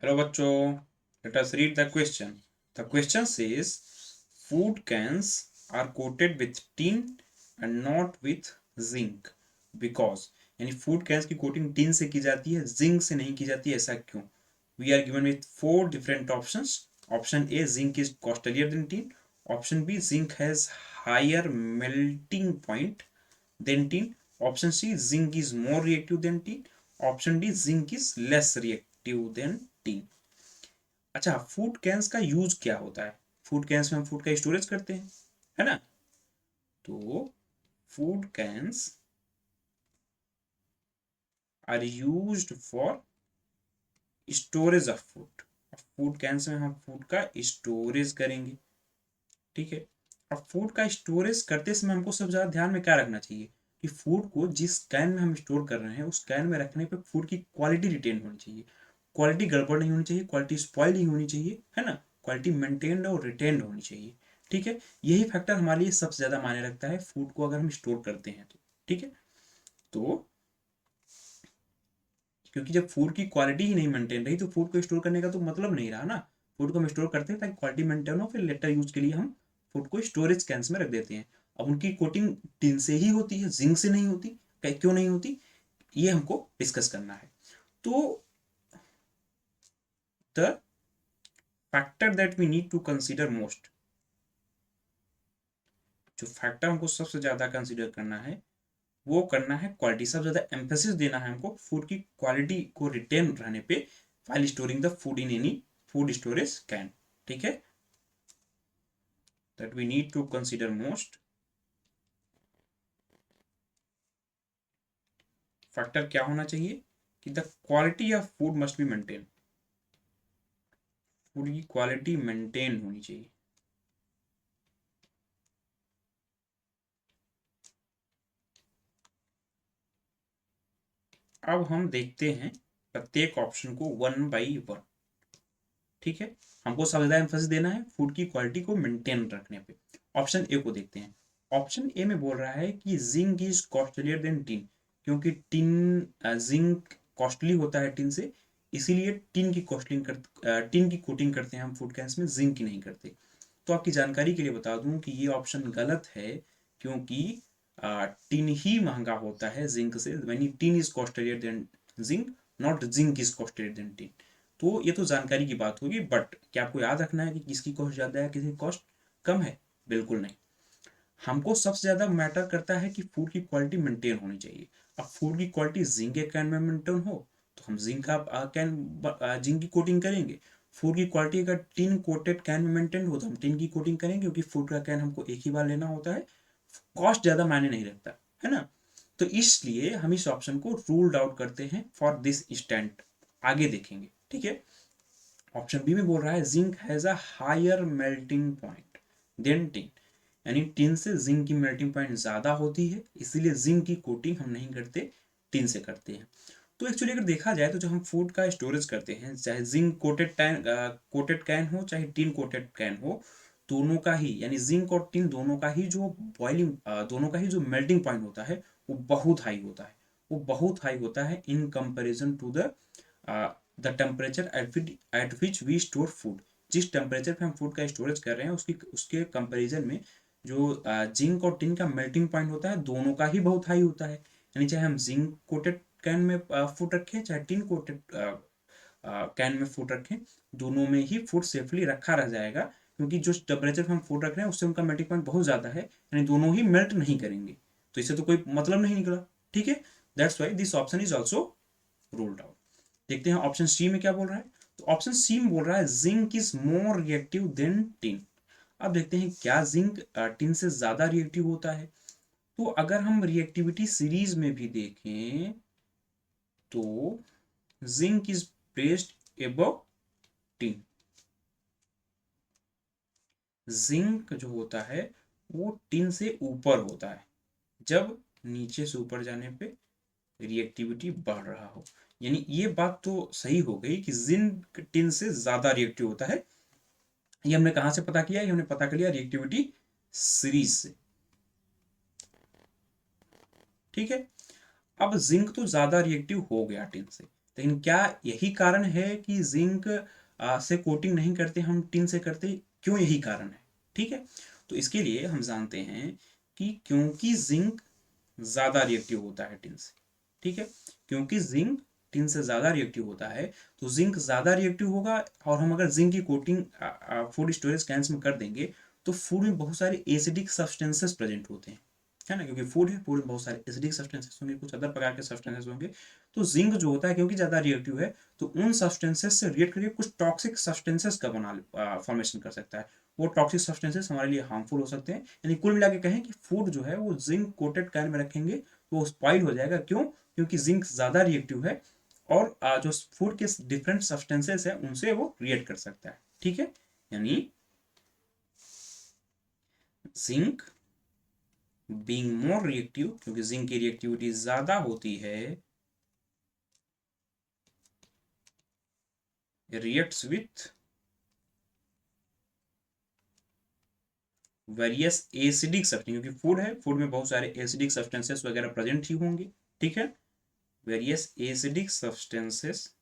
Hello bachcho, let us read the question. The question says food cans are coated with tin and not with zinc because यानी food cans की coating tin से की जाती है zinc से नहीं की जाती है, ऐसा क्यों? We are given with 4 different options. Option A, zinc is costlier than tin. Option B, zinc has higher melting point than tin. Option C, zinc is more reactive than tin. Option D, zinc is less reactive than tin. अच्छा, food cans का use क्या होता है? Food cans में हम food का storage करते हैं, है ना? तो food cans are used for storage of food. Food cans में हम फूड का स्टोरेज करेंगे, ठीक है? अब फूड का स्टोरेज करते समय हमको सबसे ज़्यादा ध्यान में क्या रखना चाहिए कि फूड को जिस कैन में हम स्टोर कर रहे हैं उस कैन में रखने पे फूड की क्वालिटी रिटेन होनी चाहिए. क्वालिटी गड़बड़ नहीं होनी चाहिए, क्वालिटी स्पॉइल नहीं होनी चाहिए, है ना? क्वालिटी मेंटेन्ड और रिटेन्ड होनी चाहिए, ठीक है? यही फैक्टर हमारे लिए सबसे ज़्यादा मायने रखता है फूड को अगर हम स्टोर करते हैं तो, ठीक है? तो क्योंकि जब फूड की क्वालिटी ही नहीं मेंटेन रही तो फूड को स्टोर करने का तो मतलब नहीं रहा ना. फूड को हम स्टोर करते हैं ताकि क्वालिटी मेंटेन हो, फिर लेटर यूज के लिए हम फूड को स्टोरेज कैंस में रख देते हैं. अब उनकी कोटिंग टिन से ही होती है, जिंक से नहीं होती. क्यों नहीं होती, ये हमको डिस्कस करना है. तो the factor that we need to consider most, जो फैक्टर हमको सबसे ज्यादा कंसिडर करना है वो करना है क्वालिटी. सबसे ज्यादा एम्फेसिस देना है हमको फूड की क्वालिटी को रिटेन रहने पे while storing the food in any food storage can, ठीक है? that we need to consider most. Factor क्या होना चाहिए कि the quality of food must be maintain. Food की क्वालिटी मेंटेन होनी चाहिए. अब हम देखते हैं प्रत्येक ऑप्शन को वन बाई वन, ठीक है? हमको सबसे ज्यादा एम्फेसिस देना है फूड की क्वालिटी को मेंटेन रखने पे. ऑप्शन ए को देखते हैं. ऑप्शन ए में बोल रहा है कि zinc is costlier then tin, क्योंकि टिन जिंक कॉस्टली होता है टिन से, इसीलिए टिन की कोटिंग करते हैं हम फूड कैंस में, जिंक की नहीं करते. तो आपकी जानकारी के लिए बता दूं कि ये ऑप्शन गलत है, क्योंकि टिन ही महंगा होता है जिंक से. यानी tin is costlier then zinc, not zinc is costlier then tin. तो ये तो जानकारी की बात होगी, बट क्या आपको याद रखना है कि किसकी कॉस्ट ज़्यादा है किसकी कॉस्ट कम है? बिल्कुल नहीं. हमको सबसे ज़्यादा मैटर करता है कि फूड की क्वालिटी मेंटेन होनी चाहिए. अब फूड की क्वालिटी जिंक के कैन में मेंटेन हो तो हम जिंक का कैन जिंक की कोटिंग करेंगे. फूड की क्वालिटी अगर टिन कोटेड कैन में मेंटेन हो तो हम टिन की कोटिंग करेंगे, क्योंकि फूड का कैन हमको एक ही बार लेना होता है. कॉस्ट ज़्यादा मायने नहीं रखता, है ना? तो इसलिए हम इस ऑप्शन को रूल्ड आउट करते हैं फॉर दिस स्टैंड. आगे देखेंगे, ठीक है? ऑप्शन बी में बोल रहा है zinc has a higher melting point than tin, यानी टिन से जिंक की मेल्टिंग पॉइंट ज़्यादा होती है, इसीलिए जिंक की कोटिंग हम नहीं करते, टिन से करते हैं. तो एक्चुअली अगर देखा जाए तो जब हम फूड का स्टोरेज करते हैं, चाहे जिंक कोटेड कैन हो चाहे टिन कोटेड कैन हो, दोनों का ही यानी जिंक और टिन दोनों का ही जो बॉइलिंग दोनों का ही जो मेल्टिंग पॉइंट होता है वो बहुत हाई होता है. वो बहुत हाई होता है in comparison to the temperature at which we store food. जिस टेम्परेचर पे हम फूड का स्टोरेज कर रहे हैं उसके कंपेरिजन में जो जिंक और टिन का मेल्टिंग पॉइंट होता है दोनों का ही बहुत हाई होता है. यानी चाहे हम जिंक कोटेड कैन में फूड रखें चाहे टिन कोटेड कैन में फूड रखें, दोनों में ही फूड सेफली रखा रह जाएगा, क्योंकि जो टेम्परेचर पे हम फूड रख रहे हैं उससे उनका मेल्टिंग पॉइंट बहुत ज़्यादा है, यानी दोनों ही मेल्ट नहीं करेंगे. तो इससे तो कोई मतलब नहीं निकला, ठीक है? That's why this option is also ruled out. देखते हैं ऑप्शन सी में क्या बोल रहा है. तो ऑप्शन सी में बोल रहा है zinc is more reactive than tin. अब देखते हैं क्या जिंक टिन से ज्यादा रिएक्टिव होता है. तो अगर हम रिएक्टिविटी सीरीज में भी देखें तो zinc is placed above tin. Zinc जो होता है वो टिन से ऊपर होता है जब नीचे से ऊपर जाने पे रिएक्टिविटी बढ़ रहा हो. यानी ये बात तो सही हो गई कि जिंक टिन से ज्यादा रिएक्टिव होता है. ये हमने कहां से पता किया? ये हमने पता कर लिया रिएक्टिविटी सीरीज से, ठीक है? अब जिंक तो ज्यादा रिएक्टिव हो गया टिन से, लेकिन क्या यही कारण है कि जिंक से कोटिंग नहीं करते हम, टिन से करते? क्यों यही कारण है? ठीक है, तो इसके लिए हम जानते हैं कि क्योंकि जिंक ज़्यादा रिएक्टिव होता है टिन से। ठीक है, क्योंकि जिंक टिन से ज़्यादा रिएक्टिव होता है, तो जिंक ज़्यादा रिएक्टिव होगा। और हम अगर जिंक की कोटिंग फूड स्टोरेज कैंस में कर देंगे तो फूड में बहुत सारे एसिडिक सब्सटेंसेस प्रेजेंट होते हैं, है ना, क्योंकि फूड है, फूड में बहुत सारे एसिडिक सब्सटेंसेस होंगे, कुछ अदर प्रकार के सब्सटेंसेस होंगे। तो जिंक जो होता है क्योंकि ज़्यादा रिएक्टिव है, तो उन सब्सटेंसेस से रिएक्ट करके कुछ टॉक्सिक सब्सटेंसेस का बना फॉर्मेशन कर सकता है। वो टॉक्सिक सब्सटेंसेस हमारे लिए हार्मफुल हो सकते हैं। यानी कुल मिला के कहें कि फूड जो है वो जिंक कोटेड कैन में रखेंगे तो वो स्पॉइल हो जाएगा। क्यों? क्योंकि जिंक ज़्यादा रिएक्टिव है और जो फूड के डिफरेंट सब्सटेंसेस है उनसे वो रिएक्ट कर सकता है। ठीक है, यानी जिंक बीइंग मोर रिएक्टिव, क्योंकि जिंक की रिएक्टिविटी ज़्यादा होती है, reacts with various acidic substance, क्योंकि फूड है, फूड में बहुत सारे एसिडिक सब्सटेंसेस वगैरह प्रेजेंट ही होंगे। ठीक है, various acidic substances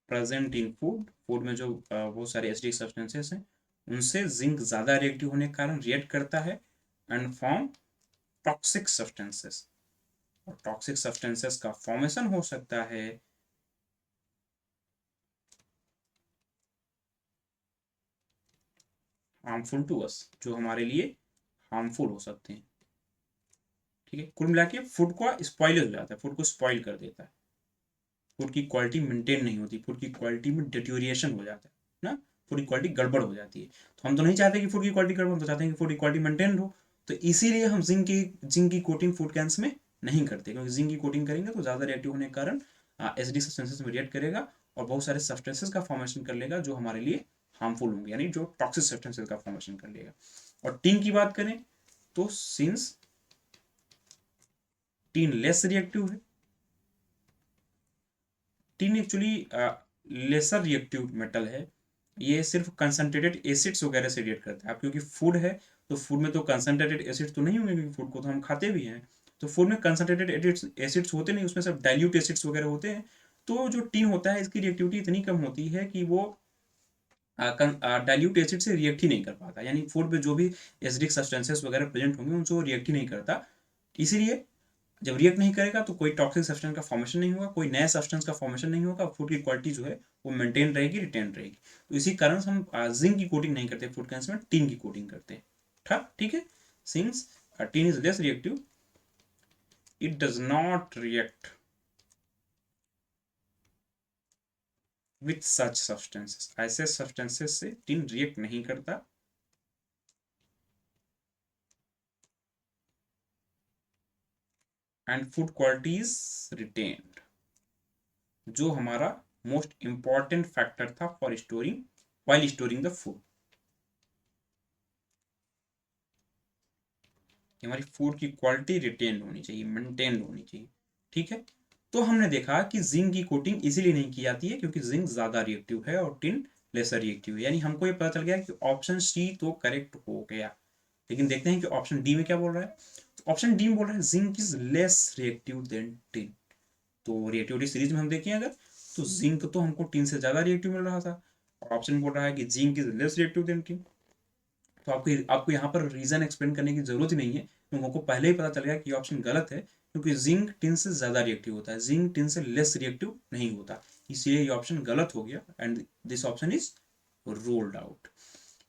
present in food, food में जो बहुत सारे एसिडिक सब्सटेंसेस हैं उनसे जिंक ज़्यादा रिएक्टिव होने के कारण रिएक्ट करता है एंड फॉर्म टॉक्सिक सब्सटेंसेस। और टॉक्सिक सब्सटेंसेस का फॉर्मेशन हो सकता है हार्मफुल टू अस, जो हमारे लिए हार्मफुल हो सकते हैं। ठीक है, कुल मिला के फूड को स्पॉइल हो जाता है, फूड को स्पॉइल कर देता है, फूड की क्वालिटी मेंटेन नहीं होती, फूड की क्वालिटी में डिटोरिएशन हो जाता है ना, फूड की क्वालिटी गड़बड़ हो जाती है। तो हम तो नहीं चाहते कि फूड की क्वालिटी गड़बड़, हम तो चाहते हैं कि फूड की क्वालिटी मेंटेन हो। तो इसीलिए हम जिंक की कोटिंग फूड कैंस में नहीं करते, क्योंकि जिंक की कोटिंग करेंगे तो ज़्यादा रिएक्टिव होने के कारण एसिडिक सब्सटेंसेस में रिएक्ट करेगा और बहुत सारे सब्सटेंसेस का फॉर्मेशन कर लेगा जो हमारे लिए हार्मफुल होंगे, यानी जो टॉक्सिक सब्सटेंसेस का फॉर्मेशन कर लेगा। और टीन की बात करें तो सिंस टीन लेस रिएक्टिव है, tin actually lesser reactive metal है, ये सिर्फ कंसनट्रेटेड एसिड्स वगैरह से रिएक्ट करता है। अब क्योंकि फूड है तो फूड में तो कंसनट्रेटेड एसिड्स तो नहीं होंगे, क्योंकि फूड को तो हम खाते भी हैं। तो फूड में कंसनट्रेटेड एसिड्स होते नहीं, उसमें सब डाइल्यूट एसिड्स वगैरह होते हैं। तो जो टीन होता है इसकी रिएक्टिविटी इतनी कम होती है कि वो डाइल्यूट एसिड से रिएक्ट ही नहीं कर पाता, यानी फूड में जो भी एसिडिक सब्सटेंसेस वगैरह प्रेजेंट होंगे उनसे वो रिएक्ट ही नहीं करता। इसीलिए जब रिएक्ट नहीं करेगा तो कोई टॉक्सिक सब्सटेंस का फॉर्मेशन नहीं होगा, कोई नया सब्सटेंस का फॉर्मेशन नहीं होगा, फूड की क्वालिटी जो है वो मेंटेन रहेगी, रिटेन रहेगी। तो इसी कारण से हम जिंक की कोटिंग नहीं करते फूड कैंस में, टीन की कोटिंग करते हैं। ठीक है, since tin is less reactive, it does not react with such substances, ऐसे सब्सटेंसेस से टीन रिएक्ट नहीं करता। And food quality is retained, जो हमारा मोस्ट इंपॉर्टेंट फैक्टर था for storing, while storing the food, कि हमारी फूड की क्वालिटी रिटेन होनी चाहिए, मेंटेन होनी चाहिए। ठीक है, तो हमने देखा कि जिंक की कोटिंग इसीलिए नहीं की जाती है क्योंकि जिंक ज़्यादा रिएक्टिव है और टिन लेसर रिएक्टिव है, यानी हमको ये पता चल गया कि ऑप्शन सी तो करेक्ट हो गया। लेकिन देखते हैं कि ऑप्शन डी में क्या बोल रहा है। तो ऑप्शन डी में बोल रहा है zinc is less reactive than tin. तो रिएक्टिविटी सीरीज में हम देखें अगर, तो जिंक तो हमको टिन से ज़्यादा रिएक्टिव मिल रहा था, और ऑप्शन बोल रहा है कि zinc is less reactive than tin. तो आपको आपको यहाँ पर रीज़न एक्सप्लेन करने की ज़रूरत ही नहीं है, क्योंकि आपको पहले ही पता चल गया कि ऑप्शन गलत है, क्योंकि जिंक टिन से ज़्यादा रिएक्टिव होता है, जिंक टिन से लेस रिएक्टिव नहीं होता, इसलिए ये ऑप्शन गलत हो गया and this option is rolled out.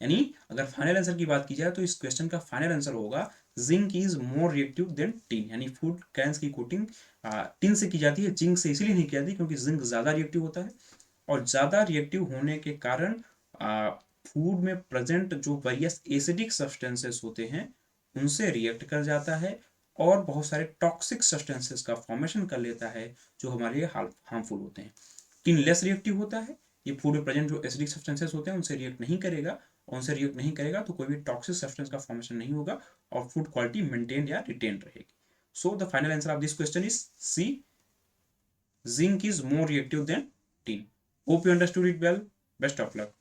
यानी अगर फाइनल आंसर की बात की जाए तो इस क्वेश्चन का फाइनल आंसर होगा zinc is more reactive than tin, यानी फूड कैंस की कोटिंग टिन से की जाती है, जिंक से इसीलिए नहीं की जाती क्योंकि जिंक ज़्यादा रिएक्टिव होता है, और ज़्यादा रिएक्टिव होने के कारण फूड में प्रेजेंट जो वेरियस एसिडिक सब्सटेंसेस होते हैं उनसे रिएक्ट कर जाता है और बहुत सारे टॉक्सिक सब्सटेंसेस का फॉर्मेशन कर लेता है जो हमारे लिए हार्मफुल होते हैं। टिन लेस रिएक्टिव होता है, ये फूड में प्रेजेंट जो एसिडिक सब्सटेंसेस होते हैं उनसे रिएक्ट नहीं करेगा, और उनसे रिएक्ट नहीं करेगा तो कोई भी टॉक्सिक सब्सटेंस का फॉर्मेशन नहीं होगा और फूड क्वालिटी मेंटेन या रिटेन रहेगी। So the final answer of this question is C, zinc is more reactive than tin. Hope you understood it well. Best of luck.